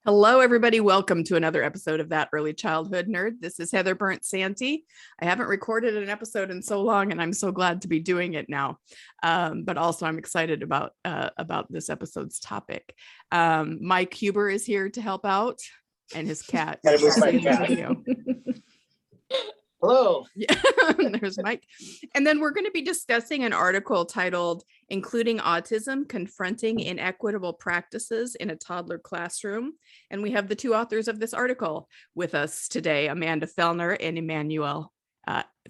Hello, everybody. Welcome to another episode of That Early Childhood Nerd. This is Heather Burnt-Santee. I haven't recorded an episode in so long, and I'm so glad to be doing it now. But also, I'm excited about this episode's topic. Mike Huber is here to help out, and his cat. Hello. Yeah, there's Mike. And then we're going to be discussing an article titled Including Autism, Confronting Inequitable Practices in a Toddler Classroom. And we have the two authors of this article with us today, Amanda Fellner and Emmanuelle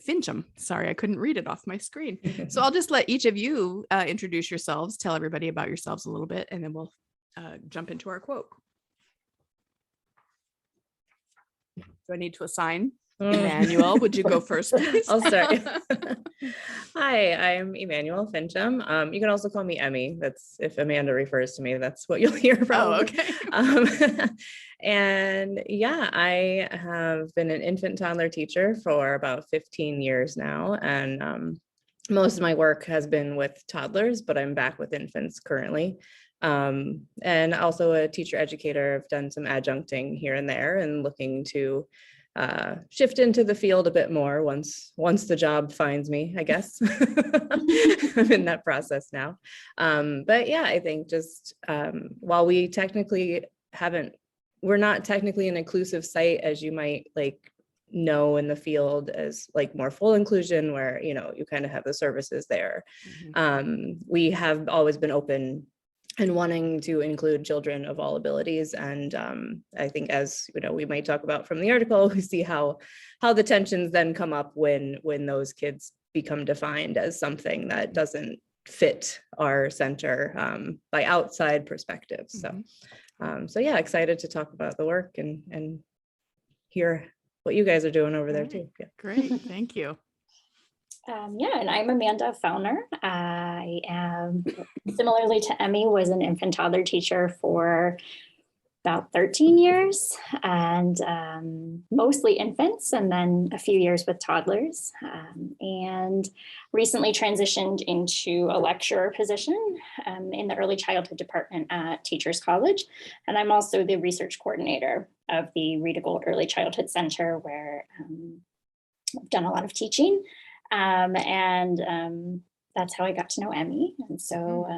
Fincham. Sorry, I couldn't read it off my screen. So I'll just let each of you introduce yourselves, tell everybody about yourselves a little bit, and then we'll jump into our quote. Do I need to assign? Emmanuelle, would you go first, please? I'll start. Hi, I'm Emmanuelle Fincham. You can also call me Emmy. That's if Amanda refers to me, that's what you'll hear from. Oh, okay. And yeah, I have been an infant toddler teacher for about 15 years now. And most of my work has been with toddlers, but I'm back with infants currently. And also a teacher educator. I've done some adjuncting here and there and looking to shift into the field a bit more once the job finds me, I guess. I'm in that process now. But yeah, I think just while we technically we're not technically an inclusive site, as you might know in the field as more full inclusion, where you kind of have the services there. Mm-hmm. We have always been open and wanting to include children of all abilities. And I think, as we might talk about from the article, we see how the tensions then come up when those kids become defined as something that doesn't fit our center by outside perspectives. So yeah, excited to talk about the work and hear what you guys are doing over there too. Yeah. Great, thank you. And I'm Amanda Fellner. I am, similarly to Emmy, was an infant toddler teacher for about 13 years, and mostly infants, and then a few years with toddlers, and recently transitioned into a lecturer position in the early childhood department at Teachers College. And I'm also the research coordinator of the Rita Gold Early Childhood Center, where I've done a lot of teaching. That's how I got to know Emmy. And so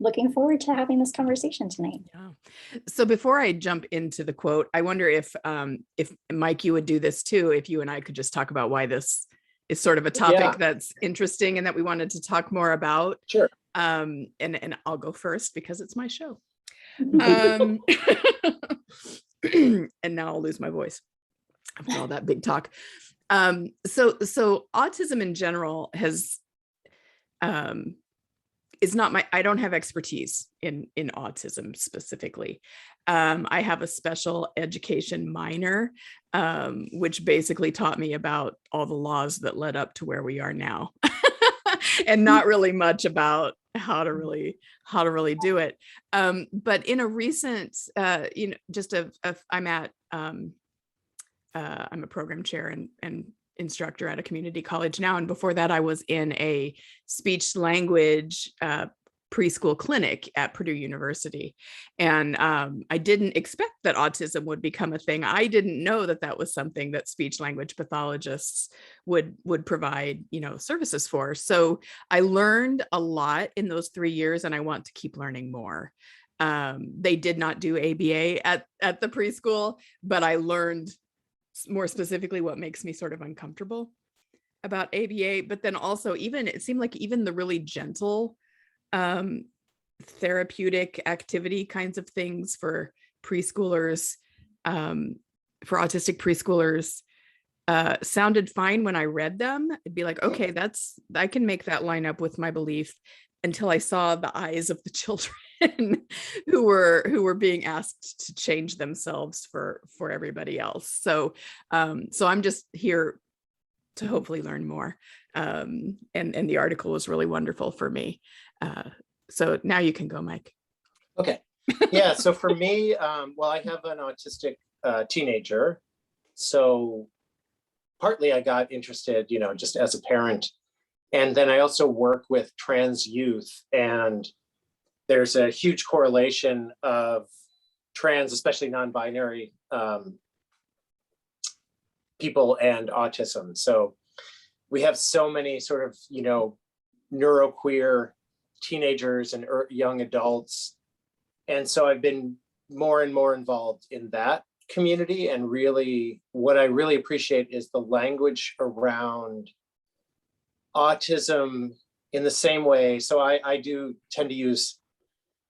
looking forward to having this conversation tonight. Yeah. So before I jump into the quote, I wonder if Mike, you would do this too, if you and I could just talk about why this is sort of a topic that's interesting and that we wanted to talk more about. Sure. And I'll go first because it's my show. And now I'll lose my voice after all that big talk. So autism in general is not I don't have expertise in autism specifically. I have a special education minor, which basically taught me about all the laws that led up to where we are now, and not really much about how to really do it. But in a recent, I'm a program chair and instructor at a community college now. And before that, I was in a speech language preschool clinic at Purdue University. And I didn't expect that autism would become a thing. I didn't know that was something that speech language pathologists would provide, services for. So I learned a lot in those 3 years, and I want to keep learning more. They did not do ABA at the preschool, but I learned more specifically what makes me sort of uncomfortable about ABA. But then also it seemed like even the really gentle therapeutic activity kinds of things for preschoolers, for autistic preschoolers, sounded fine when I read them. It'd be like, okay, I can make that line up with my belief, until I saw the eyes of the children who were being asked to change themselves for everybody else. So I'm just here to hopefully learn more. And the article was really wonderful for me. So now you can go, Mike. Okay. Yeah. So for me, I have an autistic teenager. So partly I got interested, just as a parent. And then I also work with trans youth, and there's a huge correlation of trans, especially non-binary people and autism. So we have so many sort of, you know, neuroqueer teenagers and young adults. And so I've been more and more involved in that community. And really, what I really appreciate is the language around autism in the same way. So I do tend to use,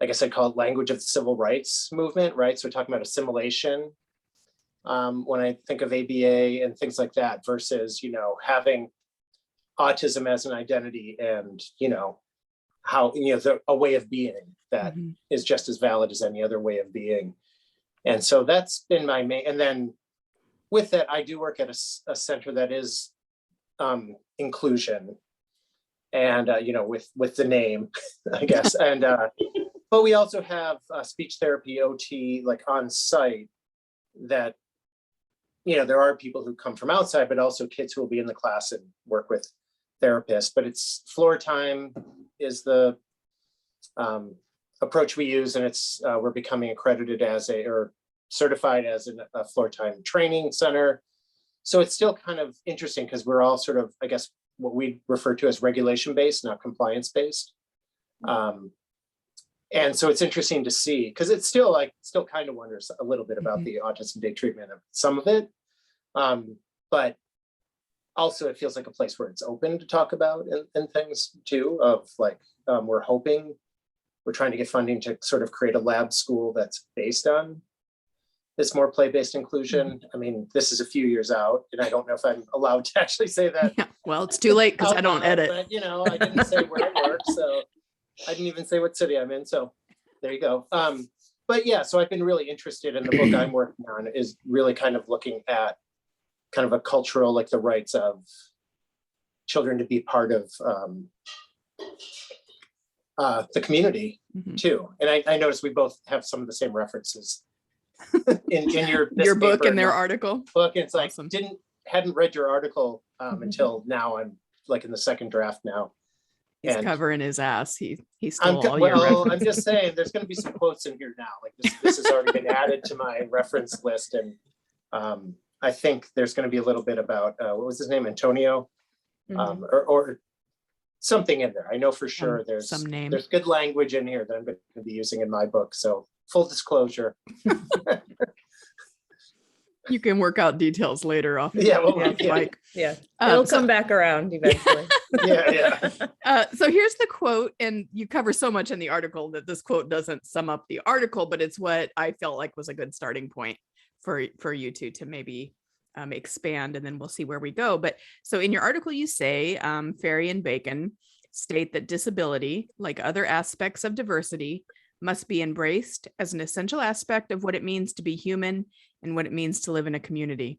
I guess I'd call it language of the civil rights movement, right? So we're talking about assimilation when I think of ABA and things like that, versus, you know, having autism as an identity and, you know, how, you know, a way of being that is just as valid as any other way of being. And so that's been my main, and then with that, I do work at a center that is inclusion and, you know, with the name, I guess. And, but we also have speech therapy, OT, like on site that, you know, there are people who come from outside, but also kids who will be in the class and work with therapists. But it's floor time is the approach we use, and it's we're becoming accredited as or certified as a floor time training center. So it's still kind of interesting because we're all sort of, I guess, what we refer to as regulation based, not compliance based. And so it's interesting to see, because it's still kind of wonders a little bit about the autism day treatment of some of it. But also it feels like a place where it's open to talk about and things too, of like, we're trying to get funding to sort of create a lab school that's based on this more play-based inclusion. I mean, this is a few years out, and I don't know if I'm allowed to actually say that. Yeah, well, it's too late because I don't edit. But, you know, I didn't say where I work, so I didn't even say what city I'm in. So there you go. But yeah, so I've been really interested in the book I'm working on is really kind of looking at kind of a cultural, like the rights of children to be part of the community too. And I noticed we both have some of the same references in your book and their article. Book. It's like, Awesome. hadn't read your article until now. I'm like in the second draft now. He's covering his ass. He stole all your well, I'm just saying there's going to be some quotes in here now. Like this has already been added to my reference list. And I think there's going to be a little bit about, what was his name? Antonio, or something in there. I know for sure there's some name. There's good language in here that I'm going to be using in my book. So full disclosure. You can work out details later off. Yeah, well, Mike. Yeah, it'll come back around eventually. yeah. So here's the quote, and you cover so much in the article that this quote doesn't sum up the article, but it's what I felt like was a good starting point for you two to maybe expand, and then we'll see where we go. But so in your article, you say Ferry and Bacon state that disability, like other aspects of diversity, must be embraced as an essential aspect of what it means to be human and what it means to live in a community.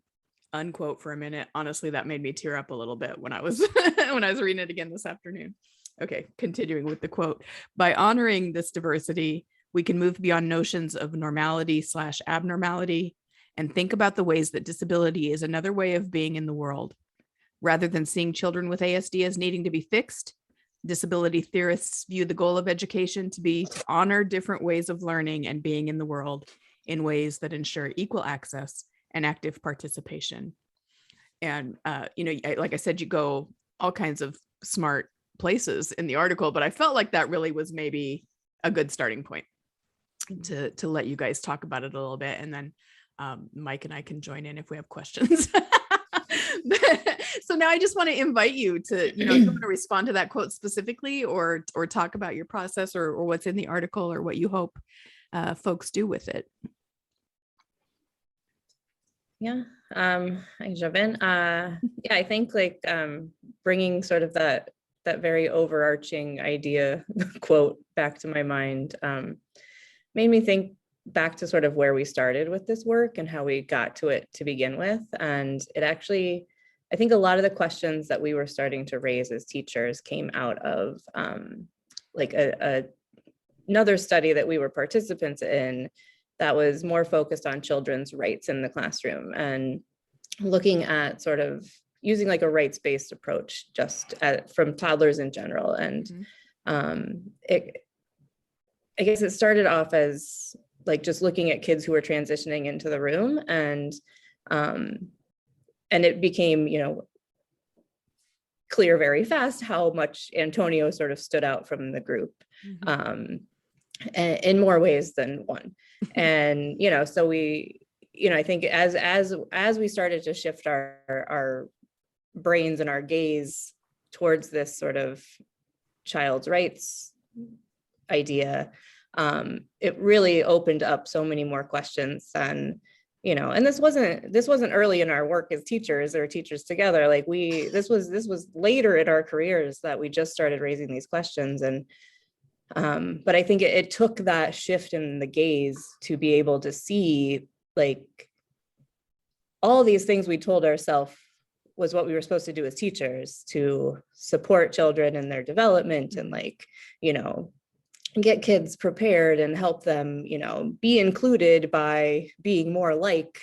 Unquote for a minute. Honestly, that made me tear up a little bit when I was when I was reading it again this afternoon. Okay, continuing with the quote. By honoring this diversity, we can move beyond notions of normality/abnormality and think about the ways that disability is another way of being in the world. Rather than seeing children with ASD as needing to be fixed, disability theorists view the goal of education to be to honor different ways of learning and being in the world in ways that ensure equal access and active participation. And, you know, like I said, you go all kinds of smart places in the article, but I felt like that really was maybe a good starting point to let you guys talk about it a little bit. And then Mike and I can join in if we have questions. So now I just want to invite you to, you know, if you want to respond to that quote specifically, or talk about your process or what's in the article or what you hope folks do with it. Yeah, I can jump in. Yeah, I think like bringing sort of that very overarching idea quote back to my mind made me think back to sort of where we started with this work and how we got to it to begin with. And it actually, I think a lot of the questions that we were starting to raise as teachers came out of like another study that we were participants in that was more focused on children's rights in the classroom and looking at sort of using like a rights-based approach just from toddlers in general. And I guess it started off as like just looking at kids who were transitioning into the room, and it became, you know, clear very fast how much Antonio sort of stood out from the group, in more ways than one. And, you know, so we, you know, I think as we started to shift our brains and our gaze towards this sort of child's rights idea, it really opened up so many more questions than, you know, and this wasn't early in our work as teachers or teachers together. Like this was later in our careers that we just started raising these questions. And but I think it took that shift in the gaze to be able to see, like, all these things we told ourselves was what we were supposed to do as teachers, to support children in their development and, like, you know, get kids prepared and help them, you know, be included by being more like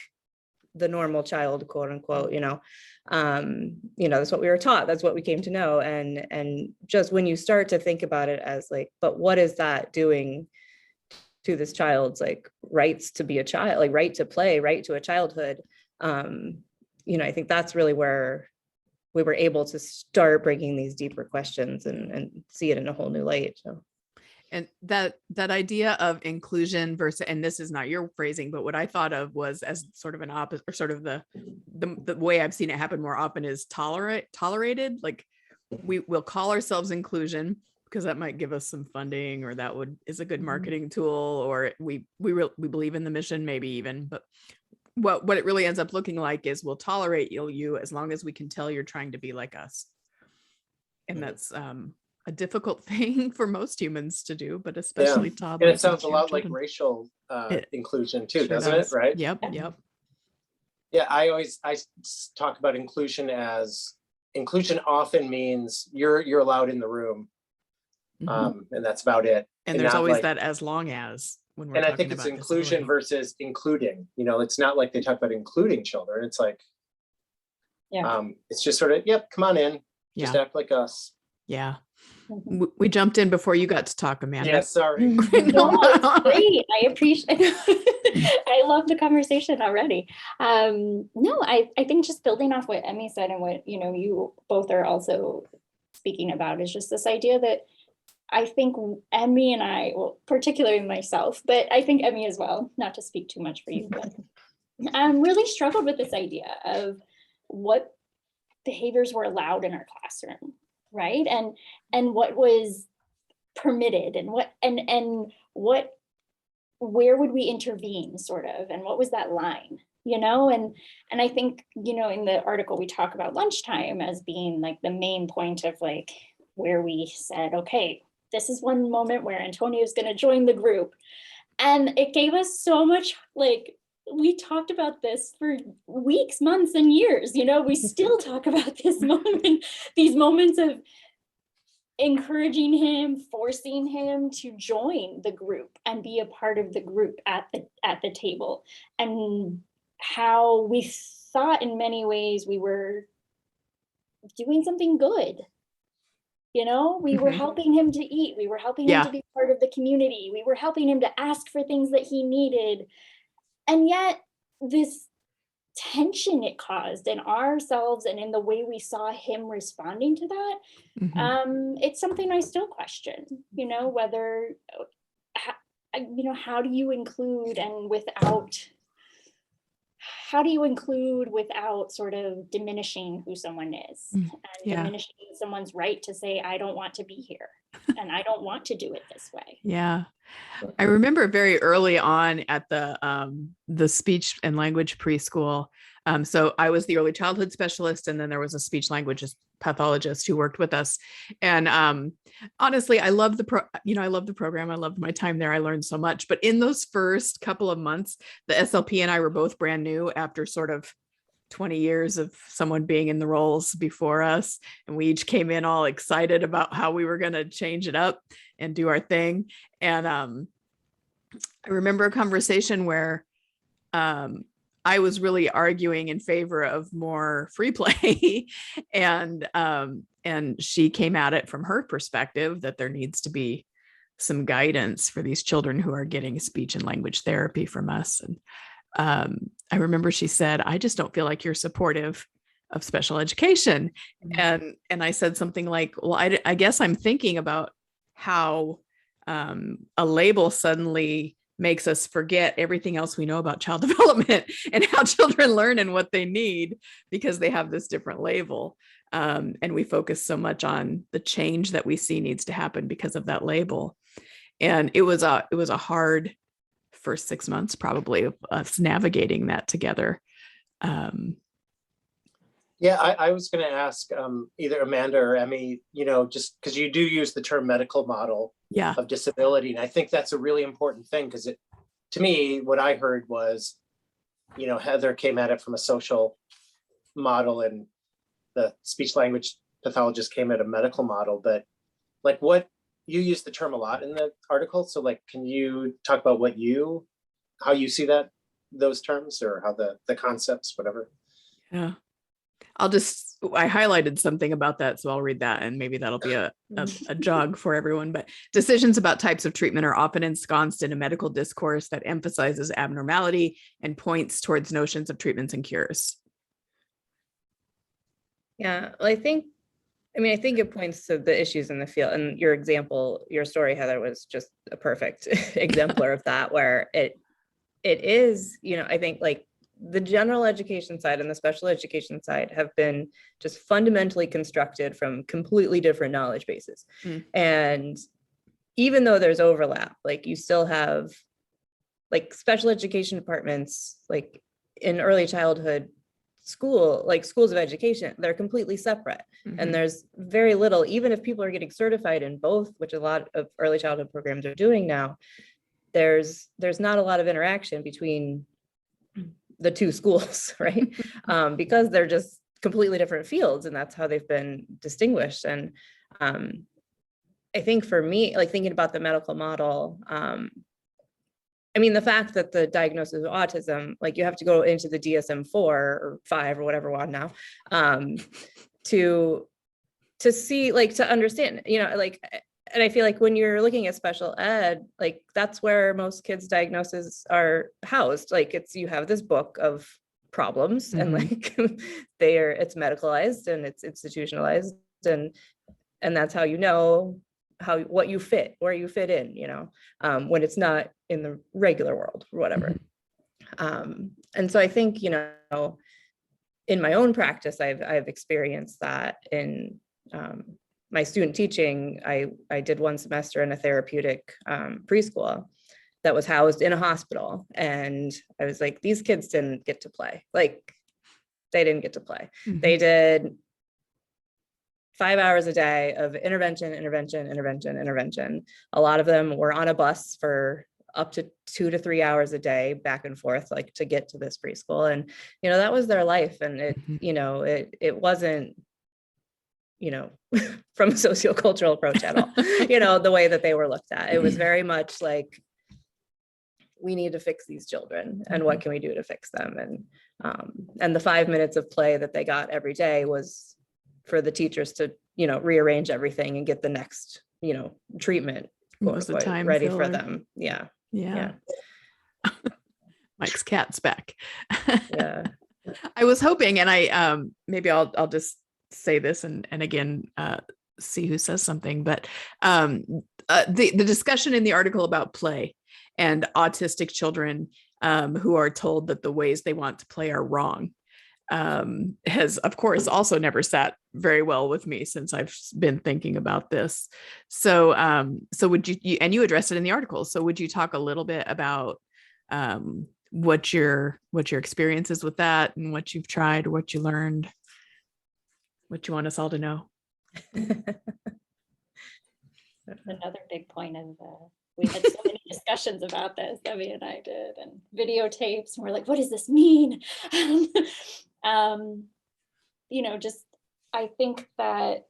the normal child, quote unquote, you know, that's what we were taught. That's what we came to know. And just when you start to think about it as like, but what is that doing to this child's, like, rights to be a child, like right to play, right to a childhood? You know, I think that's really where we were able to start bringing these deeper questions and see it in a whole new light. So. And that idea of inclusion versus, and this is not your phrasing, but what I thought of was as sort of an opposite, or sort of the way I've seen it happen more often is tolerated. Like we'll call ourselves inclusion because that might give us some funding, or that is a good marketing tool, or we believe in the mission, maybe even. But what it really ends up looking like is we'll tolerate you as long as we can tell you're trying to be like us. And that's a difficult thing for most humans to do, but especially toddlers. And it sounds a lot like racial inclusion too, doesn't it? Right? Yep. Yeah, I talk about inclusion as inclusion often means you're allowed in the room, and that's about it. And there's always that as long as when we're. And I think it's inclusion versus including. You know, it's not like they talk about including children. It's like, it's just sort of, yep, come on in, just act like us. Yeah. We jumped in before you got to talk, Amanda. Yeah, sorry. No, it's great. I appreciate it. I love the conversation already. No, I think just building off what Emmy said and what, you know, you both are also speaking about is just this idea that I think Emmy and I, well, particularly myself, but I think Emmy as well, not to speak too much for you, but really struggled with this idea of what behaviors were allowed in our classroom. Right. And what was permitted and where would we intervene, sort of, and what was that line, you know? And I think, you know, in the article, we talk about lunchtime as being like the main point of like where we said, okay, this is one moment where Antonio is going to join the group. And it gave us so much, like, we talked about this for weeks, months, and years. You know, we still talk about this moment, these moments of encouraging him, forcing him to join the group and be a part of the group at the table, and how we thought in many ways we were doing something good. You know, we were helping him to eat. We were helping him to be part of the community. We were helping him to ask for things that he needed. And yet this tension it caused in ourselves and in the way we saw him responding to that, it's something I still question, you know, whether, you know, how do you include without sort of diminishing who someone is and diminishing someone's right to say, I don't want to be here and I don't want to do it this way. Yeah. I remember very early on at the speech and language preschool. So I was the early childhood specialist, and then there was a speech language pathologist who worked with us. And honestly, I love the program. I loved my time there. I learned so much. But in those first couple of months, the SLP and I were both brand new after sort of 20 years of someone being in the roles before us. And we each came in all excited about how we were going to change it up and do our thing. And I remember a conversation where I was really arguing in favor of more free play. And she came at it from her perspective that there needs to be some guidance for these children who are getting speech and language therapy from us. And I remember she said, I just don't feel like you're supportive of special education. And I said something like, well, I guess I'm thinking about how a label suddenly makes us forget everything else we know about child development and how children learn and what they need because they have this different label. And we focus so much on the change that we see needs to happen because of that label. And it was a hard first 6 months probably of us navigating that together. Yeah, I was going to ask either Amanda or Emmy, just because you do use the term medical model of disability. And I think that's a really important thing because to me, what I heard was, Heather came at it from a social model and the speech language pathologist came at a medical model. But like what you use the term a lot in the article. So like, can you talk about how you see those terms or how the concepts, whatever? Yeah. I highlighted something about that, so I'll read that and maybe that'll be a jog for everyone. But decisions about types of treatment are often ensconced in a medical discourse that emphasizes abnormality and points towards notions of treatments and cures. Yeah, well, I think it points to the issues in the field, and your story, Heather, was just a perfect exemplar of that, where it is, I think like the general education side and the special education side have been just fundamentally constructed from completely different knowledge bases. And even though there's overlap, like you still have like special education departments, like in early childhood school, like schools of education, they're completely separate. And there's very little, even if people are getting certified in both, which a lot of early childhood programs are doing now, there's not a lot of interaction between the two schools, right? Because they're just completely different fields, and that's how they've been distinguished. And I think for me, like thinking about the medical model, the fact that the diagnosis of autism, like you have to go into the DSM-4 or 5 or whatever one now, to see, like, to understand, and I feel like when you're looking at special ed, like that's where most kids' diagnoses are housed. Like you have this book of problems and like it's medicalized and it's institutionalized, and that's how you know where you fit in, when it's not in the regular world or whatever. And so I think, in my own practice, I've experienced that in my student teaching. I did one semester in a therapeutic preschool that was housed in a hospital. And I was like, these kids didn't get to play. Like they didn't get to play. They did 5 hours a day of intervention. A lot of them were on a bus for up to 2 to 3 hours a day back and forth, like to get to this preschool. And, that was their life. And it wasn't, from a sociocultural approach at all, the way that they were looked at. It was very much like, we need to fix these children, and what can we do to fix them? And the 5 minutes of play that they got every day was for the teachers to, rearrange everything and get the next, treatment ready for them. Yeah. Mike's cat's back. Yeah. I was hoping, and I maybe I'll just say this and again see who says something, but the discussion in the article about play and autistic children who are told that the ways they want to play are wrong has of course also never sat very well with me since I've been thinking about this. So would you and you addressed it in the article, so would you talk a little bit about what your experience is with that and what you've tried, what you learned, what you want us all to know? Another big point of we had so many discussions about this, Debbie and I did, and videotapes, and we're like, what does this mean? Just I think that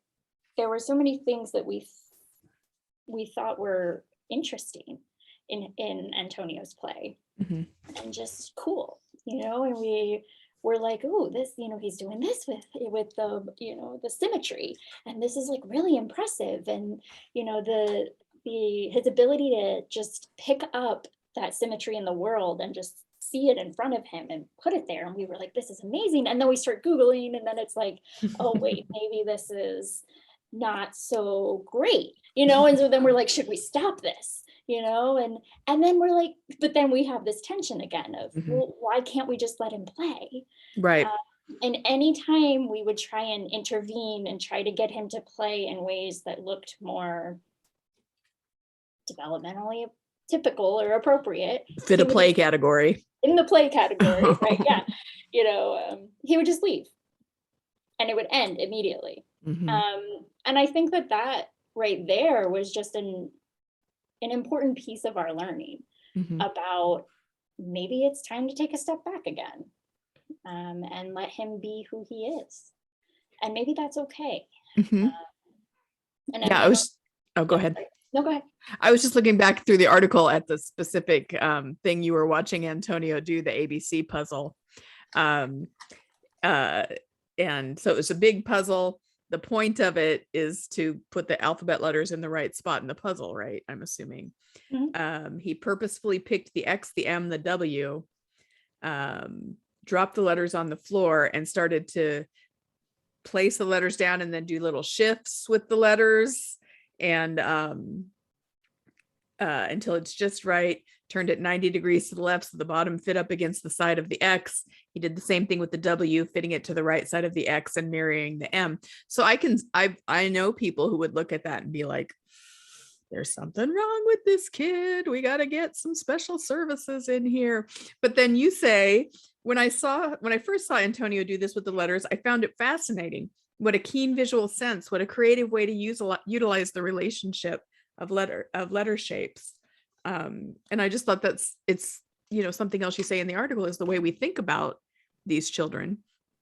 there were so many things that we thought were interesting in Antonio's play, and just cool, and we were like, oh, this, he's doing this with the, the symmetry, and this is like really impressive, and his ability to just pick up that symmetry in the world and just see it in front of him and put it there. And we were like, this is amazing. And then we start Googling, and then it's like, oh, wait, maybe this is not so great, And so then we're like, should we stop this? And then we're like, but then we have this tension again of, well, why can't we just let him play? Right. And anytime we would try and intervene and try to get him to play in ways that looked more developmentally typical or appropriate, Fit a play category. In the play category, right? Yeah. He would just leave and it would end immediately. And I think that right there was just an important piece of our learning about maybe it's time to take a step back again, and let him be who he is. And maybe that's okay. Go ahead. No, go ahead. I was just looking back through the article at the specific thing you were watching Antonio do, the ABC puzzle. And so it was a big puzzle. The point of it is to put the alphabet letters in the right spot in the puzzle, right? I'm assuming. He purposefully picked the X, the M, the W, dropped the letters on the floor and started to place the letters down and then do little shifts with the letters, and until it's just right. Turned it 90 degrees to the left so the bottom fit up against the side of the X. He did the same thing with the W, fitting it to the right side of the X and mirroring the M. So I know people who would look at that and be like, there's something wrong with this kid. We got to get some special services in here. But then you say, when I first saw Antonio do this with the letters, I found it fascinating. What a keen visual sense, what a creative way to utilize the relationship of letter shapes. And I just thought it's something else you say in the article is the way we think about these children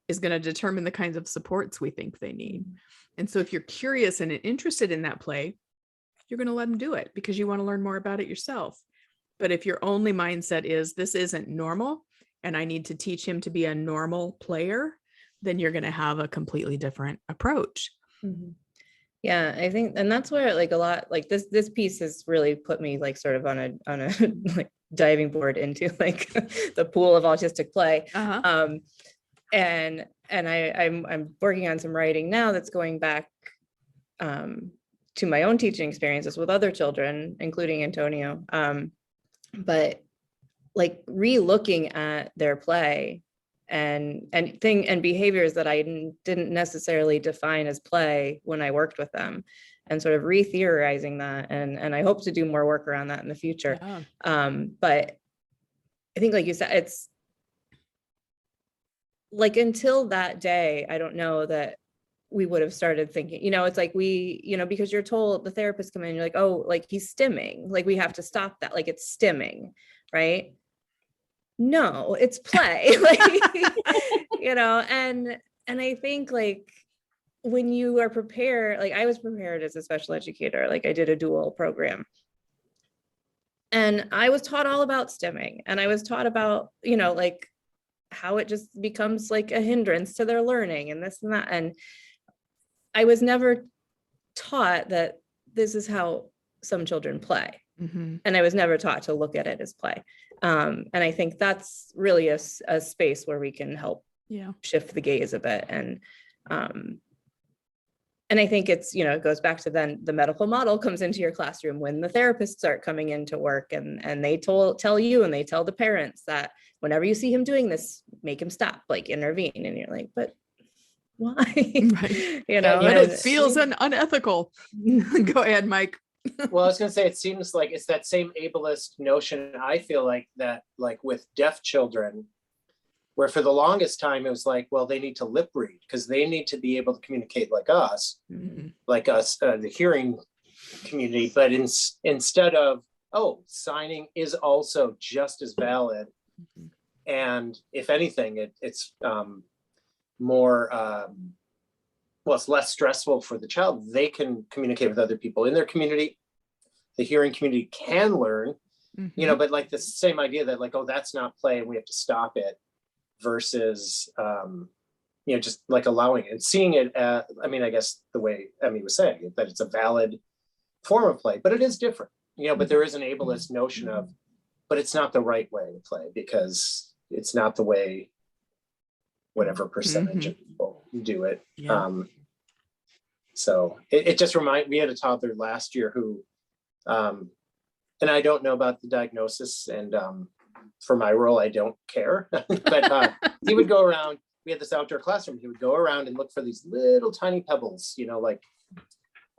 is going to determine the kinds of supports we think they need. And so if you're curious and interested in that play, you're going to let them do it because you want to learn more about it yourself. But if your only mindset is this isn't normal and I need to teach him to be a normal player, then you're going to have a completely different approach. Yeah, I think, and that's where like a lot, like this piece has really put me like sort of on a like diving board into like the pool of autistic play. And I'm working on some writing now that's going back to my own teaching experiences with other children, including Antonio. But like re-looking at their play and behaviors that I didn't necessarily define as play when I worked with them, and sort of re-theorizing that. And I hope to do more work around that in the future. But I think, like you said, it's like until that day, I don't know that we would have started thinking, it's like because you're told, the therapist come in, you're like, oh, like he's stimming, like we have to stop that, like it's stimming, right? No, it's play. Like, and I think like when you are prepared, like I was prepared as a special educator, like I did a dual program. And I was taught all about stimming, and I was taught about, like how it just becomes like a hindrance to their learning and this and that. And I was never taught that this is how some children play. And I was never taught to look at it as play. And I think that's really a space where we can help shift the gaze a bit. And I think it's, it goes back to then the medical model comes into your classroom when the therapists start coming into work, and they tell you and they tell the parents that whenever you see him doing this, make him stop, like intervene. And you're like, but why? Right. But it feels unethical. Go ahead, Mike. Well, I was going to say, it seems like it's that same ableist notion. I feel like that, like with deaf children, where for the longest time it was like, well, they need to lip read because they need to be able to communicate like us, the hearing community. But instead of, oh, signing is also just as valid. And if anything, it's more, it's less stressful for the child. They can communicate with other people in their community. The hearing community can learn, but like the same idea that like, oh, that's not play and we have to stop it, versus, just like allowing it and seeing it. I guess the way Emmy was saying, that it's a valid form of play, but it is different, but there is an ableist notion of, but it's not the right way to play because it's not the way whatever percentage of people do it. Yeah. So it just we had a toddler last year who, and I don't know about the diagnosis, and for my role, I don't care, but he would go around, we had this outdoor classroom, he would go around and look for these little tiny pebbles, like,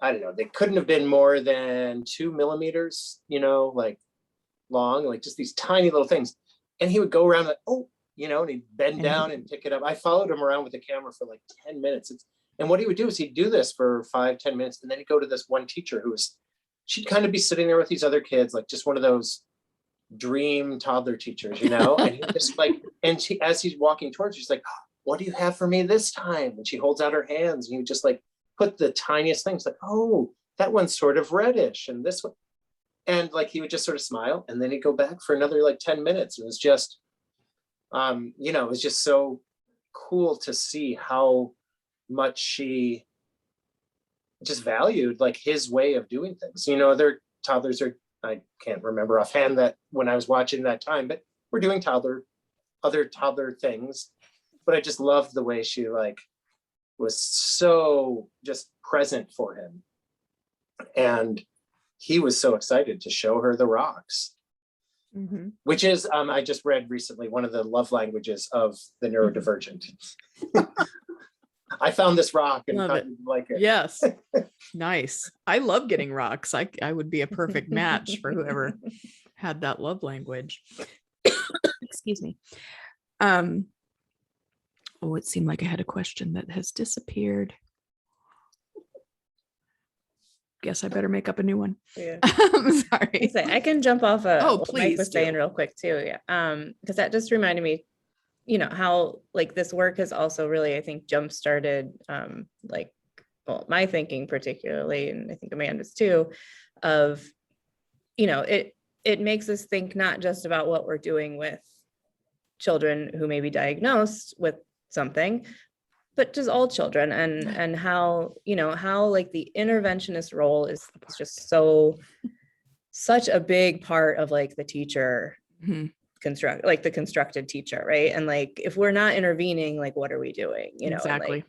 I don't know, they couldn't have been more than 2 millimeters, like long, like just these tiny little things. And he would go around like, oh, and he'd bend down and pick it up. I followed him around with the camera for like 10 minutes. And what he would do is he'd do this for 5-10 minutes. And then he'd go to this one teacher she'd kind of be sitting there with these other kids, like just one of those dream toddler teachers, and he just like, and as he's walking towards her, she's like, what do you have for me this time? And she holds out her hands, and he would just like put the tiniest things, like, oh, that one's sort of reddish, and this one. And like, he would just sort of smile, and then he'd go back for another like 10 minutes. It was just, it was just so cool to see how much she just valued like his way of doing things. Other toddlers I can't remember offhand that when I was watching that time, but we're doing other toddler things. But I just loved the way she like was so just present for him. And he was so excited to show her the rocks, which is, I just read recently, one of the love languages of the neurodivergent. I found this rock and Love thought it. you'd like it. Yes. Nice. I love getting rocks. I would be a perfect match for whoever had that love language. Excuse me. It seemed like I had a question that has disappeared. Guess I better make up a new one. Yeah. I'm sorry. I can jump off what Mike please was do. saying real quick too. Yeah. Because that just reminded me, how like this work has also really, I think, jump-started my thinking particularly, and I think Amanda's too, of, it makes us think not just about what we're doing with children who may be diagnosed with something, but just all children, and how like the interventionist role is just such a big part of like the teacher the constructed teacher, right? And like, if we're not intervening, like, what are we doing? Exactly.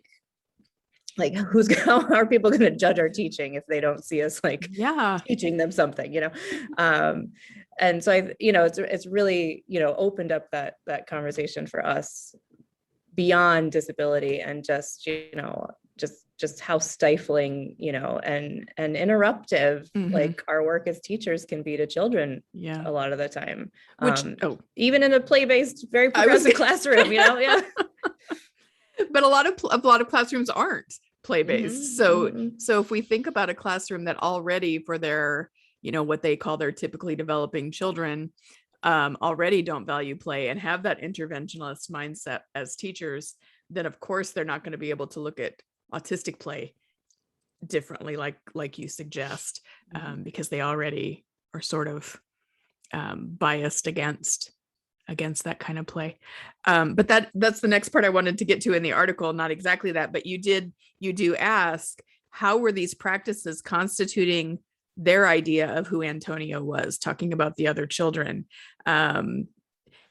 Like how are people going to judge our teaching if they don't see us like teaching them something, and so it's really, opened up that conversation for us beyond disability, and just, just how stifling, and interruptive like our work as teachers can be to children a lot of the time, which even in a play-based, very progressive classroom, yeah. But a lot of classrooms aren't play-based. So if we think about a classroom that already, for their, what they call their typically developing children, already don't value play and have that interventionist mindset as teachers, then of course they're not going to be able to look at autistic play differently, like you suggest, because they already are sort of biased against that kind of play. But that's the next part I wanted to get to in the article. Not exactly that, but you do ask, how were these practices constituting their idea of who Antonio was, talking about the other children, and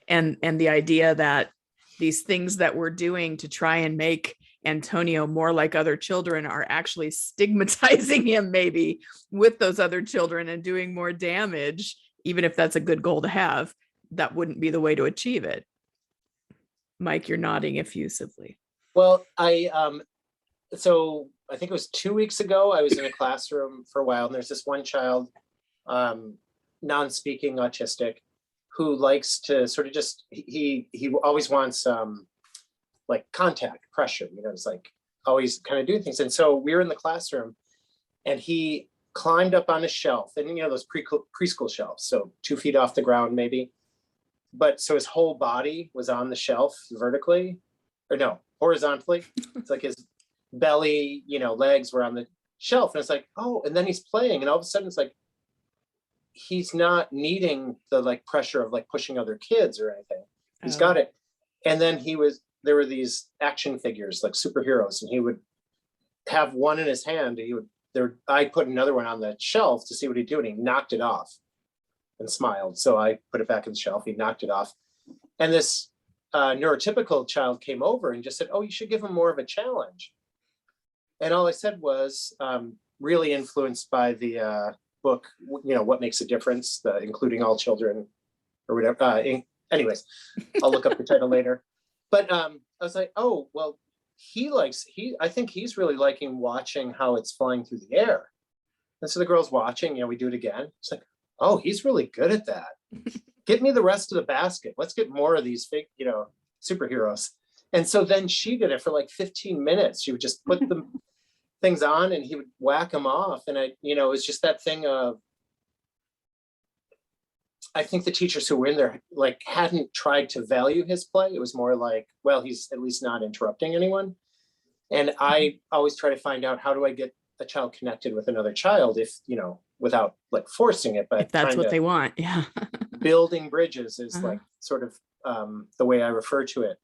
the idea that these things that we're doing to try and make Antonio more like other children are actually stigmatizing him maybe with those other children and doing more damage, even if that's a good goal to have. That wouldn't be the way to achieve it. Mike, you're nodding effusively. Well, so I think it was 2 weeks ago, I was in a classroom for a while, and there's this one child, non-speaking autistic, who likes to sort of just, he always wants like contact, pressure, it's like always kind of doing things. And so we were in the classroom, and he climbed up on a shelf, and those preschool shelves, so 2 feet off the ground maybe. But so his whole body was on the shelf vertically, or no, horizontally. It's like his belly, legs were on the shelf. And it's like, oh, and then he's playing. And all of a sudden it's like, he's not needing the like pressure of like pushing other kids or anything. He's got it. And then there were these action figures, like superheroes, and he would have one in his hand. I put another one on the shelf to see what he'd do, and he knocked it off and smiled. So I put it back on the shelf. He knocked it off. And this neurotypical child came over and just said, oh, you should give him more of a challenge. And all I said was, really influenced by the book, What Makes a Difference, Including All Children, or whatever. Anyways, I'll look up the title later. But I was like, oh, well, I think he's really liking watching how it's flying through the air. And so the girl's watching, we do it again. It's like, oh, he's really good at that. Get me the rest of the basket. Let's get more of these fake, superheroes. And so then she did it for like 15 minutes. She would just put the things on and he would whack them off. And it was just that thing of, I think the teachers who were in there like hadn't tried to value his play. It was more like, well, he's at least not interrupting anyone. And I always try to find out, how do I get a child connected with another child if, without like forcing it, but if that's what they want. Yeah. Building bridges is like sort of the way I refer to it.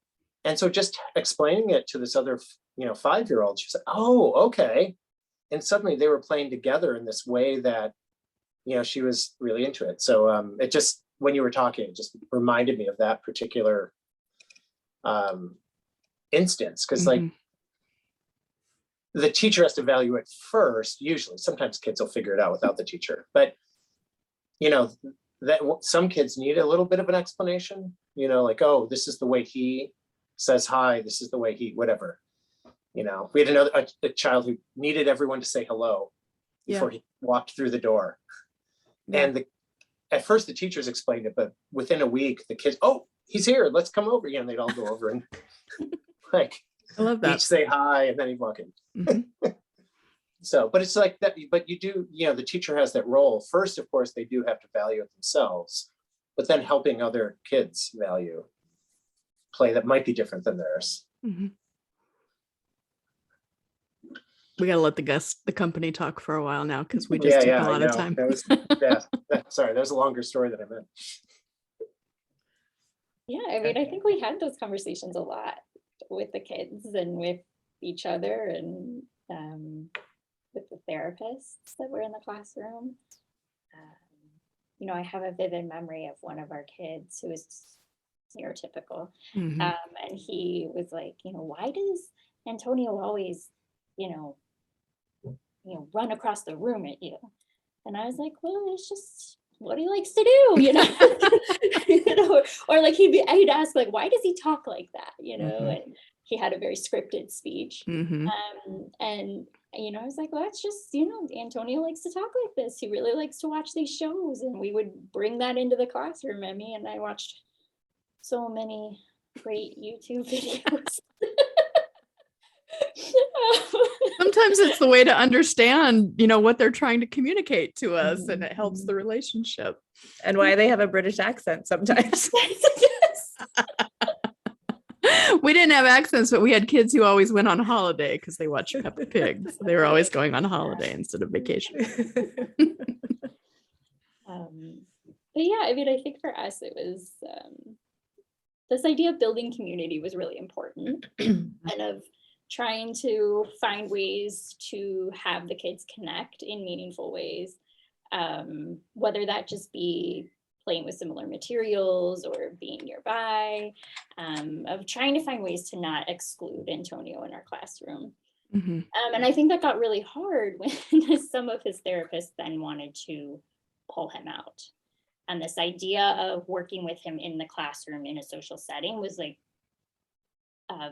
And so just explaining it to this other, 5-year-old, she said, oh, okay. And suddenly they were playing together in this way that, she was really into it. So it just, when you were talking, it just reminded me of that particular instance. Because like the teacher has to value it first, usually. Sometimes kids will figure it out without the teacher. But, that some kids need a little bit of an explanation, like, oh, this is the way he says hi. This is the way he, whatever. We had a child who needed everyone to say hello before he walked through the door. Yeah. And at first the teachers explained it, but within a week, the kids, oh, he's here, let's come over. They'd all go over and like, I love that. Each say hi, and then he'd walk in. So, but it's like that, but you do, the teacher has that role. First, of course, they do have to value it themselves, but then helping other kids value play that might be different than theirs. We got to let the company talk for a while now, because we just took a lot of time. Sorry, that was a longer story than I meant. Yeah, I mean, I think we had those conversations a lot with the kids and with each other and with the therapists that were in the classroom. I have a vivid memory of one of our kids who was neurotypical. And he was like, why does Antonio always, run across the room at you? And I was like, well, it's just what he likes to do, or like he'd ask like, why does he talk like that? And he had a very scripted speech. And I was like, well, that's just, Antonio likes to talk like this. He really likes to watch these shows. And we would bring that into the classroom. Emmy and I watched so many great YouTube videos. Sometimes it's the way to understand, what they're trying to communicate to us, and it helps the relationship. And why they have a British accent sometimes. We didn't have accents, but we had kids who always went on holiday because they watched Peppa Pig. So they were always going on holiday instead of vacation. But yeah, I mean, I think for us, it was this idea of building community was really important, and of trying to find ways to have the kids connect in meaningful ways, whether that just be playing with similar materials or being nearby, of trying to find ways to not exclude Antonio in our classroom. And I think that got really hard when some of his therapists then wanted to pull him out. And this idea of working with him in the classroom in a social setting was like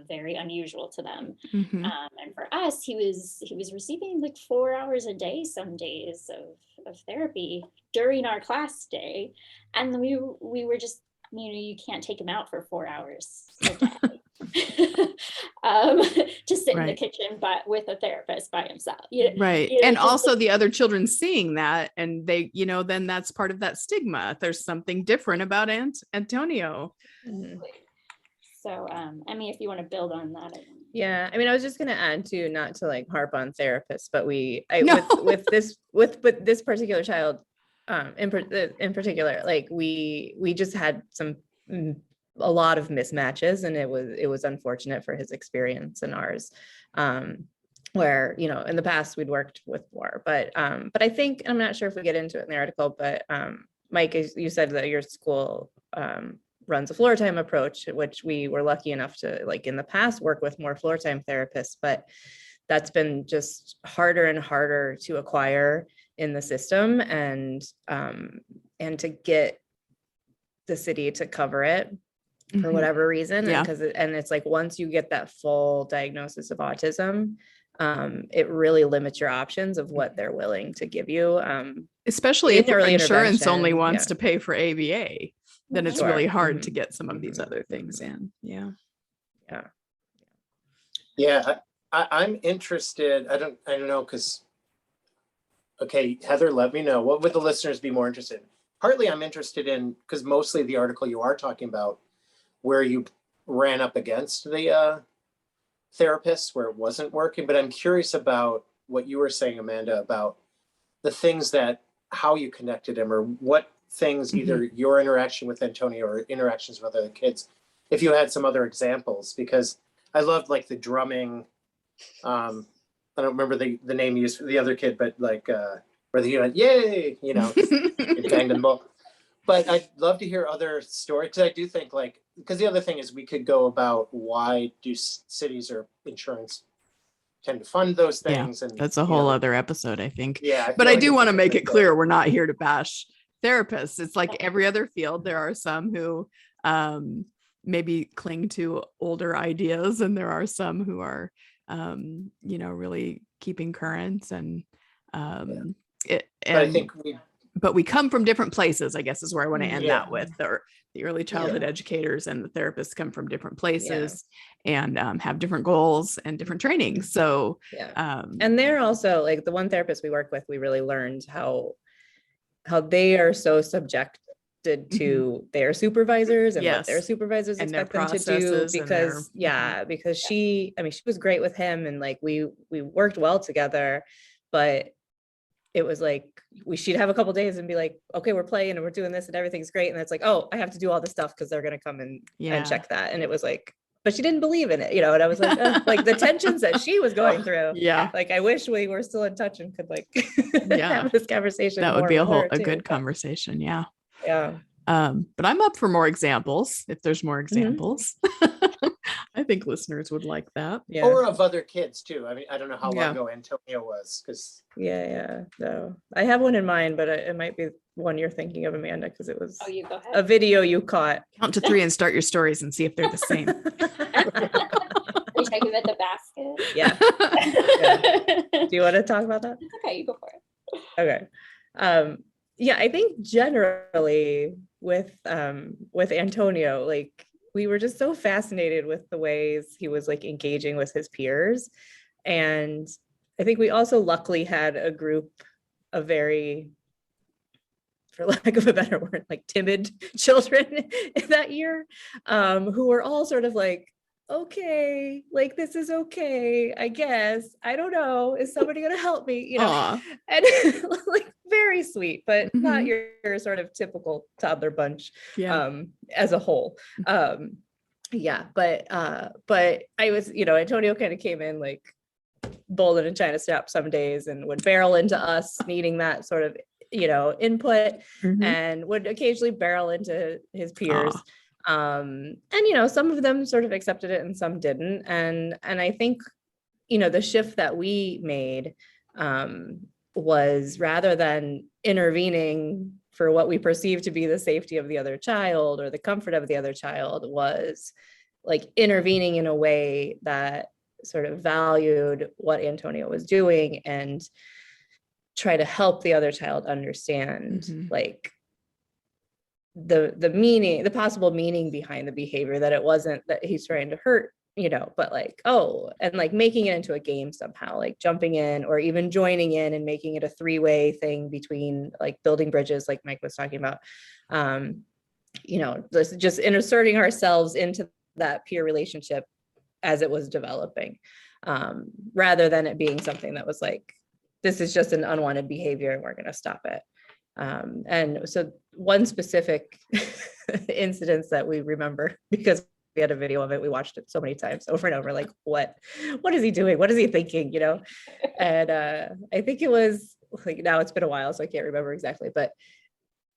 very unusual to them. And for us, he was receiving like 4 hours a day some days of therapy during our class day, and we were just, you can't take him out for 4 hours a day to sit in the kitchen but with a therapist by himself, and also the other children seeing that, and they, then that's part of that stigma. There's something different about Antonio. So, I mean, if you want to build on that. Yeah, I mean, I was just going to add too, not to like harp on therapists, but with this particular child, in particular, like we just had a lot of mismatches, and it was unfortunate for his experience and ours. where, you know, in the past we'd worked with more, but I think, I'm not sure if we get into it in the article, but Mike, you said that your school runs a floor time approach, which we were lucky enough to, like, in the past work with more floor time therapists, but that's been just harder and harder to acquire in the system, and to get the city to cover it for whatever reason. Yeah. And it's like, once you get that full diagnosis of autism, it really limits your options of what they're willing to give you. Especially if your early insurance only intervention, wants yeah. to pay for ABA, then it's Sure. really hard to get some of these other things in. Yeah. Yeah, I'm interested. I don't know, because, okay, Heather, let me know. What would the listeners be more interested in? Partly I'm interested in, because mostly the article you are talking about, where you ran up against the therapists, where it wasn't working. But I'm curious about what you were saying, Amanda, about the things that, how you connected him, or what things, either your interaction with Antonio or interactions with other kids, if you had some other examples, because I loved, like, the drumming. I don't remember the name you used for the other kid, but like where he went, yay, you know, it banged them both. But I'd love to hear other stories, because I do think, like, because the other thing is, we could go about why do cities or insurance tend to fund those things. And that's a whole other episode, I think. Yeah. But I do want to make it clear, we're not here to bash therapists. It's like every other field. There are some who maybe cling to older ideas, and there are some who are you know, really keeping current, and I think but we come from different places, I guess, is where I want to end that with. The early childhood educators and the therapists come from different places, and have different goals and different trainings. So and they're also, like, the one therapist we work with, we really learned how they are so subjected to their supervisors and what their supervisors and expect them to do, because because she was great with him, and, like, we worked well together, but it was like, she'd have a couple days and be like, okay, we're playing and we're doing this and everything's great, and it's like, oh, I have to do all this stuff because they're going to come and check that. And it was like, but she didn't believe in it, you know. And I was like, like, the tensions that she was going through, like, I wish we were still in touch and could, like, have this conversation. That would be a good conversation. But I'm up for more examples, if there's more examples. I think listeners would like that. Or of other kids too. I mean, I don't know how long ago Antonio was, because no, I have one in mind, but it might be one you're thinking of, Amanda, because it was you go ahead. A video you caught. Count to 3 and start your stories and see if they're the same. Are you talking about the basket? Yeah. Do you want to talk about that? It's okay, you go for it. Okay. I think generally with Antonio, like, we were just so fascinated with the ways he was, like, engaging with his peers. And I think we also luckily had a group of very, for lack of a better word, like, timid children that year, who were all sort of like, okay, like, this is okay, I guess. I don't know. Is somebody going to help me? You know, Aww. and like, very sweet, but not your sort of typical toddler bunch, as a whole. But I was, you know, Antonio kind of came in, like, bold and China strap some days, and would barrel into us needing that sort of, you know, input, and would occasionally barrel into his peers. And, you know, some of them sort of accepted it and some didn't. And I think, you know, the shift that we made was, rather than intervening for what we perceive to be the safety of the other child or the comfort of the other child, was, like, intervening in a way that sort of valued what Antonio was doing and try to help the other child understand, like, the meaning, the possible meaning behind the behavior, that it wasn't that he's trying to hurt, you know, but, like, and, like, making it into a game somehow, like jumping in or even joining in and making it a 3-way thing between, like, building bridges, like Mike was talking about, you know, just inserting ourselves into that peer relationship as it was developing, rather than it being something that was like, this is just an unwanted behavior and we're going to stop it. And so one specific incident that we remember, because we had a video of it. We watched it so many times over and over, like, what is he doing? What is he thinking? You know? And I think it was like, now it's been a while, so I can't remember exactly, but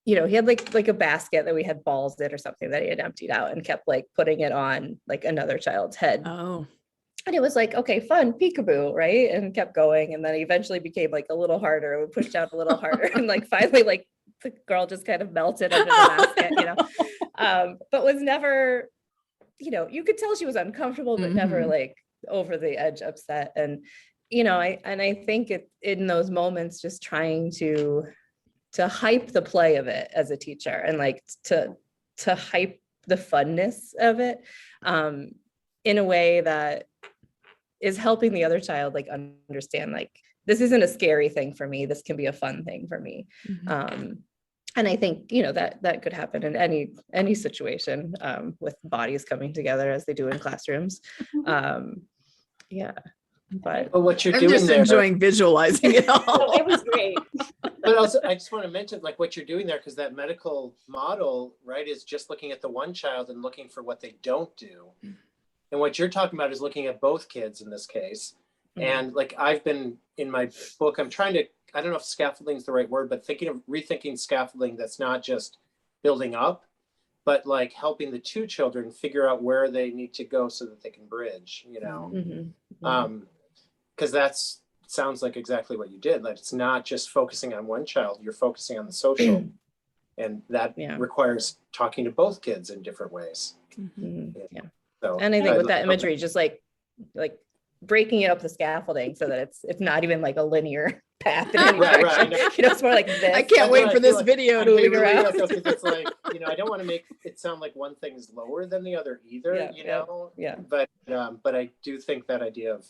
you know, he had like a basket that we had balls in or something that he had emptied out and kept like putting it on like another child's head. Oh. And it was like, okay, fun, peekaboo, right? And kept going. And then eventually became like a little harder. We pushed out a little harder. And like finally, like the girl just kind of melted under the basket, you know, but was never, you know, you could tell she was uncomfortable, but never like over the edge upset. And, you know, I think in those moments, just trying to hype the play of it as a teacher and like to hype the funness of it in a way that is helping the other child like understand, like, this isn't a scary thing for me. This can be a fun thing for me. And I think, you know, that could happen in any situation with bodies coming together as they do in classrooms. Yeah. But what you're I'm doing just there, enjoying visualizing it all. So it was great. but also I just want to mention like what you're doing there, because that medical model, right, is just looking at the one child and looking for what they don't do. And what you're talking about is looking at both kids in this case. And like I've been in my book, I'm trying to, I don't know if scaffolding is the right word, but rethinking scaffolding that's not just building up, but like helping the two children figure out where they need to go so that they can bridge, you know. Because that's sounds like exactly what you did. Like it's not just focusing on one child, you're focusing on the social. And that requires talking to both kids in different ways. Yeah. So, and I think with that imagery, just like breaking it up the scaffolding so that it's not even like a linear path in any direction. You know, it's more like this. I can't wait for this video to moving around. It's like, you know, I don't want to make it sound like one thing is lower than the other either, you know? But I do think that idea of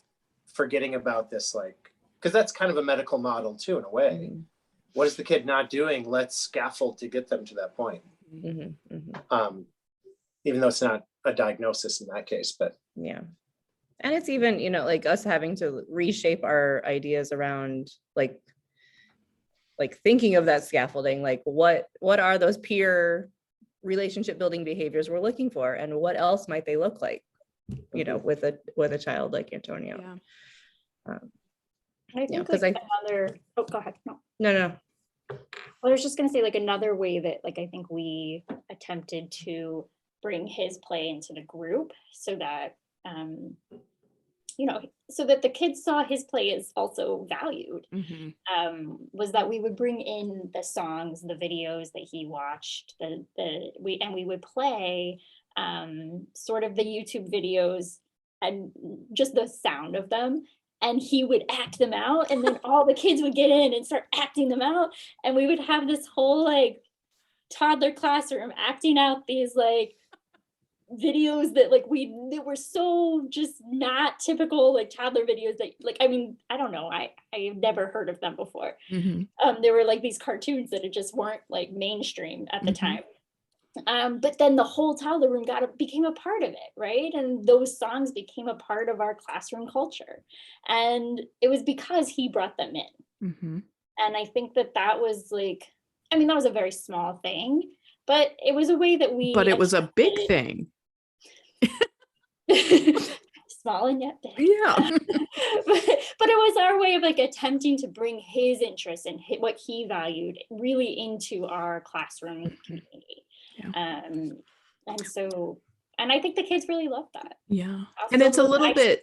forgetting about this, like, because that's kind of a medical model too, in a way. What is the kid not doing? Let's scaffold to get them to that point. Even though it's not a diagnosis in that case, but yeah. And it's even, you know, like us having to reshape our ideas around like thinking of that scaffolding, like what are those peer relationship building behaviors we're looking for, and what else might they look like, you know, with a child like Antonio. I think like another, oh, go ahead. No. Well, I was just going to say like another way that like I think we attempted to bring his play into the group so that you know, so that the kids saw his play is also valued, was that we would bring in the songs, the videos that he watched, we would play sort of the YouTube videos and just the sound of them, and he would act them out, and then all the kids would get in and start acting them out, and we would have this whole like toddler classroom acting out these like videos that like they were so just not typical like toddler videos that like, I mean, I don't know, I've never heard of them before. They were like these cartoons that just weren't like mainstream at the time. But then the whole toddler room became a part of it, right? And those songs became a part of our classroom culture, and it was because he brought them in. And I think that was like, I mean, that was a very small thing, but it was a way that it was a big thing. Small and yet big. Yeah. but it was our way of like attempting to bring his interest and what he valued really into our classroom community. And I think the kids really loved that. And it's a little bit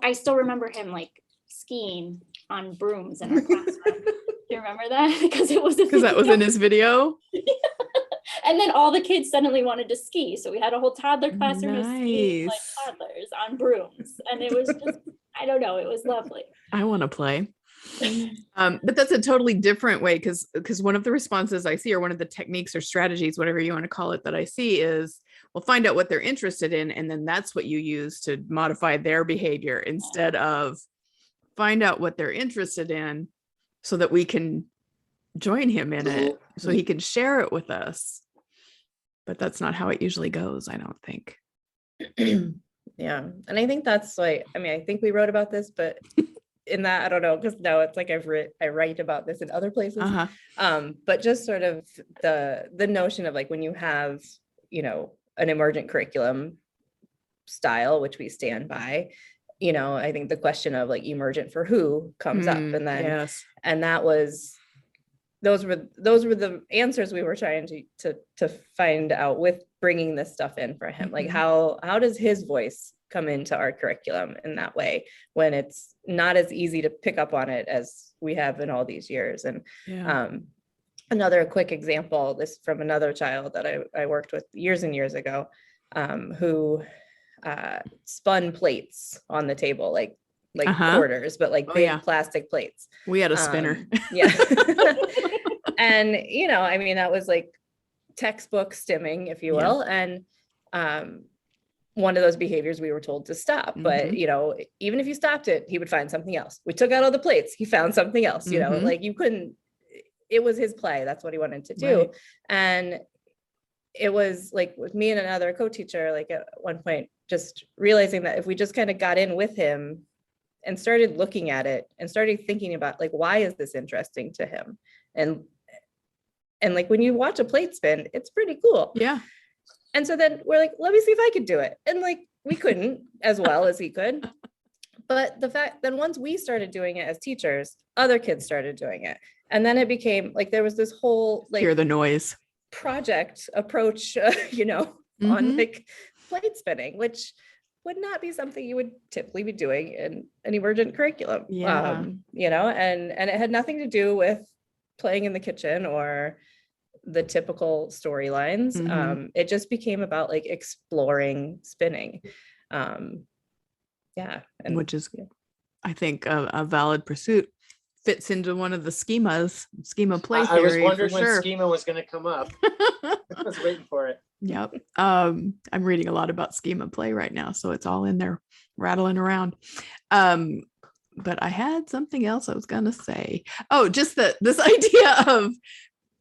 I still remember him like skiing on brooms in our classroom. Do you remember that? Because that was in his video. And then all the kids suddenly wanted to ski. So we had a whole toddler classroom of skiing like toddlers on brooms. And it was just, I don't know, it was lovely. I want to play. But that's a totally different way, because one of the responses I see, or one of the techniques or strategies, whatever you want to call it, that I see is, well, find out what they're interested in, and then that's what you use to modify their behavior, instead of find out what they're interested in so that we can join him in it, so he can share it with us. But that's not how it usually goes, I don't think. Yeah. And I think that's like, I mean, I think we wrote about this, but in that, I don't know, because now it's like I write about this in other places. But just sort of the notion of like, when you have, you know, an emergent curriculum style, which we stand by. I think the question of like emergent for who comes up, and then, yes. and those were the answers we were trying to find out with bringing this stuff in for him. Like how does his voice come into our curriculum in that way when it's not as easy to pick up on it as we have in all these years? And another quick example, this from another child that I worked with years and years ago, who spun plates on the table, like quarters, but like big plastic plates. We had a spinner. Yeah. And, I mean, that was like textbook stimming, if you will. And one of those behaviors we were told to stop. But, even if you stopped it, he would find something else. We took out all the plates. He found something else, like you couldn't, it was his play. That's what he wanted to do. Right. And it was like with me and another co-teacher, like at one point, just realizing that if we just kind of got in with him and started looking at it and started thinking about like, why is this interesting to him? And like when you watch a plate spin, it's pretty cool. Yeah. And so then we're like, let me see if I could do it. And like, we couldn't as well as he could. But the fact that once we started doing it as teachers, other kids started doing it. And then it became like, there was this whole like hear the noise project approach, on like plate spinning, which would not be something you would typically be doing in an emergent curriculum. And it had nothing to do with playing in the kitchen or the typical storylines. It just became about like exploring spinning. And which is, I think, a valid pursuit. Fits into one of the schema play theory. I was wondering when schema was going to come up. I was waiting for it. Yep. I'm reading a lot about schema play right now, so it's all in there rattling around. But I had something else I was going to say. Oh, just this idea of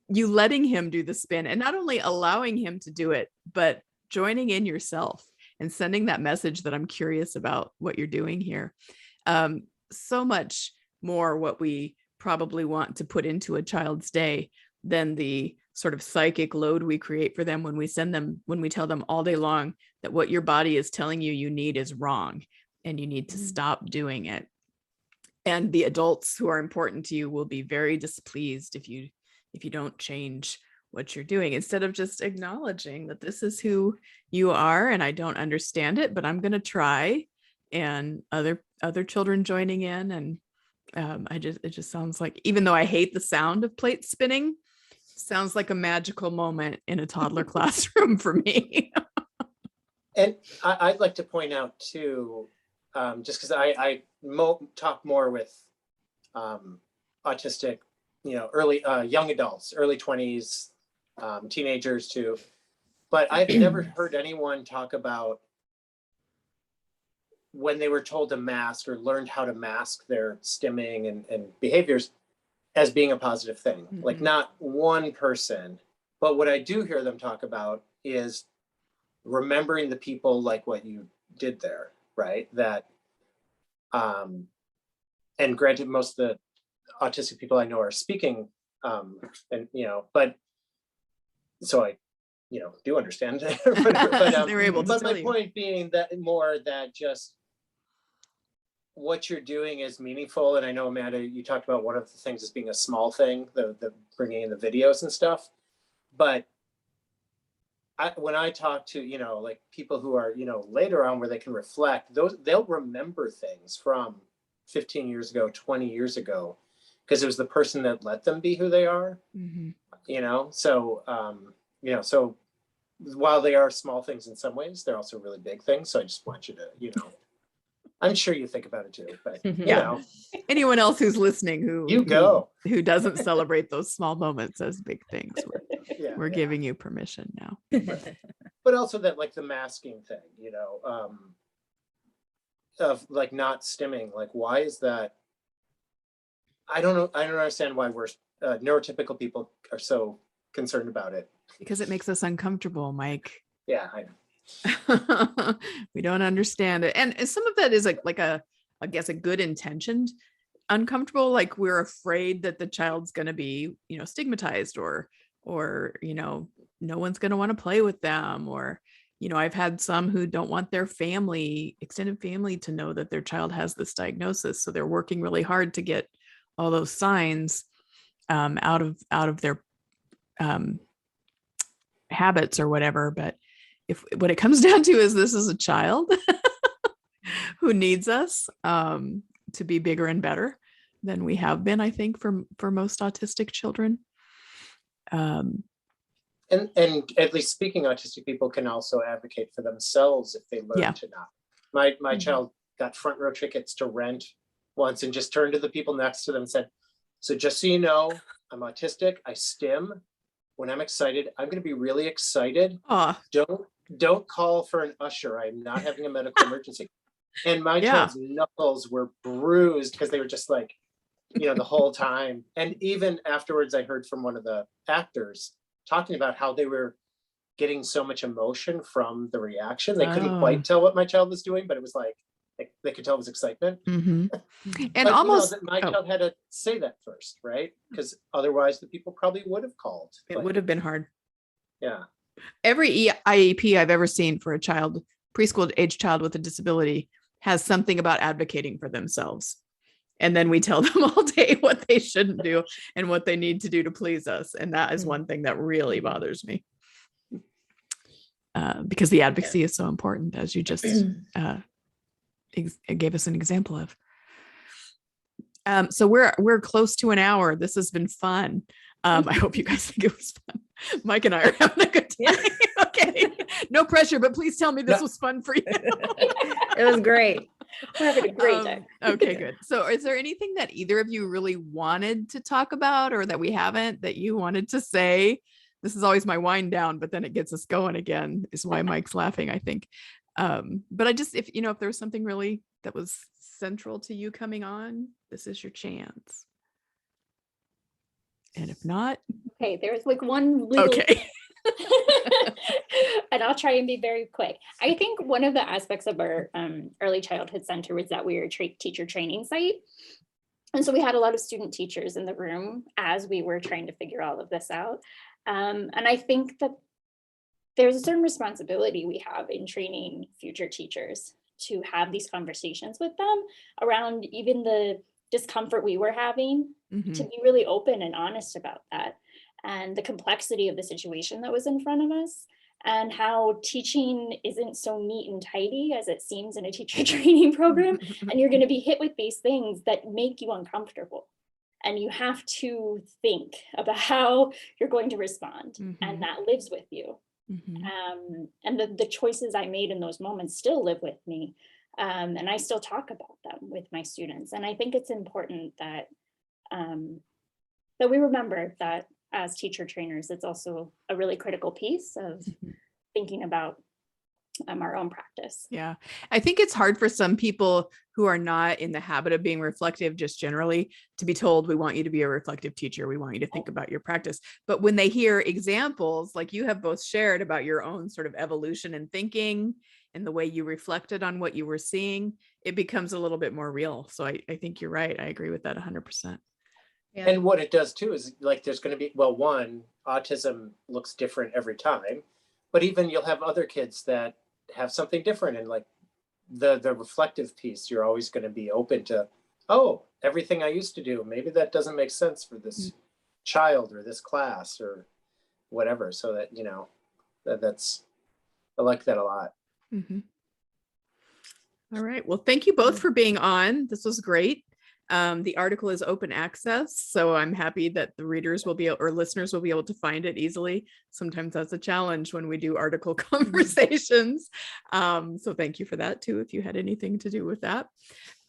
you letting him do the spin and not only allowing him to do it, but joining in yourself and sending that message that I'm curious about what you're doing here. So much more what we probably want to put into a child's day than the sort of psychic load we create for them when we tell them all day long that what your body is telling you need is wrong and you need to stop doing it. And the adults who are important to you will be very displeased if you don't change what you're doing, instead of just acknowledging that this is who you are and I don't understand it, but I'm going to try, and other children joining in. And it just sounds like, even though I hate the sound of plate spinning, sounds like a magical moment in a toddler classroom for me. And I'd like to point out too, just because I talk more with autistic, early young adults, early 20s, teenagers too, but I've never heard anyone talk about when they were told to mask or learned how to mask their stimming and behaviors as being a positive thing. Like not one person, but what I do hear them talk about is remembering the people like what you did there, right? That, and granted, most of the autistic people I know are speaking, but so I, do understand. but they're able to but tell my you. point being that more that just what you're doing is meaningful. And I know, Amanda, you talked about one of the things as being a small thing, the bringing in the videos and stuff. But when I talk to, like people who are, later on where they can reflect, they'll remember things from 15 years ago, 20 years ago, because it was the person that let them be who they are, so while they are small things in some ways, they're also really big things. So I just want you to, I'm sure you think about it too, but anyone else who's listening who doesn't celebrate those small moments as big things, we're giving you permission now. But also that like the masking thing, of like not stimming, like why is that? I don't know. I don't understand why we're neurotypical people are so concerned about it. Because it makes us uncomfortable, Mike. Yeah, I know. We don't understand it. And some of that is like I guess a good intentioned uncomfortable. Like we're afraid that the child's going to be, stigmatized or, no one's going to want to play with them, or, I've had some who don't want their extended family to know that their child has this diagnosis. So they're working really hard to get all those signs out of their habits or whatever. But if what it comes down to is this is a child who needs us to be bigger and better than we have been, I think, for most autistic children. And at least speaking, autistic people can also advocate for themselves if they learn to not. My child got front row tickets to Rent once and just turned to the people next to them and said, so just so you know, I'm autistic, I stim. When I'm excited, I'm going to be really excited. Don't call for an usher. I'm not having a medical emergency. And my child's knuckles were bruised because they were just like, the whole time. And even afterwards, I heard from one of the actors talking about how they were getting so much emotion from the reaction. They couldn't quite tell what my child was doing, but it was like they could tell it was excitement. And but, almost my child had to say that first, right? Because otherwise the people probably would have called. It would have been hard. Yeah. Every IEP I've ever seen for a child, preschool age child with a disability, has something about advocating for themselves. And then we tell them all day what they shouldn't do and what they need to do to please us. And that is one thing that really bothers me. Because the advocacy is so important, as you just gave us an example of. So we're close to an hour. This has been fun. I hope you guys think it was fun. Mike and I are having a good time. Okay. No pressure, but please tell me this was fun for you. It was great. We're having a great day. Okay, good. So is there anything that either of you really wanted to talk about or that we haven't that you wanted to say? This is always my wind down, but then it gets us going again, is why Mike's laughing, I think. But I just, if there's something really that was central to you coming on, this is your chance. And if not. Okay, there's like one little. Okay. And I'll try and be very quick. I think one of the aspects of our early childhood center was that we were a teacher training site. And so we had a lot of student teachers in the room as we were trying to figure all of this out. And I think that there's a certain responsibility we have in training future teachers to have these conversations with them around even the discomfort we were having, to be really open and honest about that, and the complexity of the situation that was in front of us, and how teaching isn't so neat and tidy as it seems in a teacher training program. And you're going to be hit with these things that make you uncomfortable. And you have to think about how you're going to respond. And that lives with you. And the choices I made in those moments still live with me. And I still talk about them with my students. And I think it's important that that we remember that as teacher trainers, it's also a really critical piece of thinking about our own practice. Yeah. I think it's hard for some people who are not in the habit of being reflective just generally to be told, we want you to be a reflective teacher. We want you to think about your practice. But when they hear examples like you have both shared about your own sort of evolution and thinking and the way you reflected on what you were seeing, it becomes a little bit more real. So I think you're right. I agree with that 100%. Yeah. And what it does too is like there's going to be, well, one, autism looks different every time, but even you'll have other kids that have something different, and like the reflective piece, you're always going to be open to, oh, everything I used to do, maybe that doesn't make sense for this child or this class or whatever. So that, that's, I like that a lot. All right. Well, thank you both for being on. This was great. The article is open access, so I'm happy that the readers will be, or listeners will be able to find it easily. Sometimes that's a challenge when we do article conversations. So thank you for that too, if you had anything to do with that.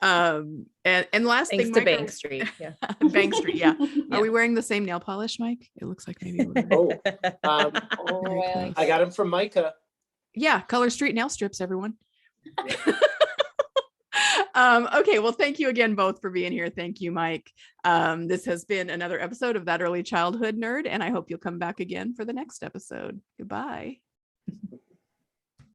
And last Thanks thing, to Mike, Bank Street. Yeah. Bank Street. Yeah. Are we wearing the same nail polish, Mike? It looks like maybe. Oh, Very I got them from Micah. Yeah. Color Street nail strips, everyone. Okay, well, thank you again both for being here. Thank you, Mike. This has been another episode of That Early Childhood Nerd, and I hope you'll come back again for the next episode. Goodbye.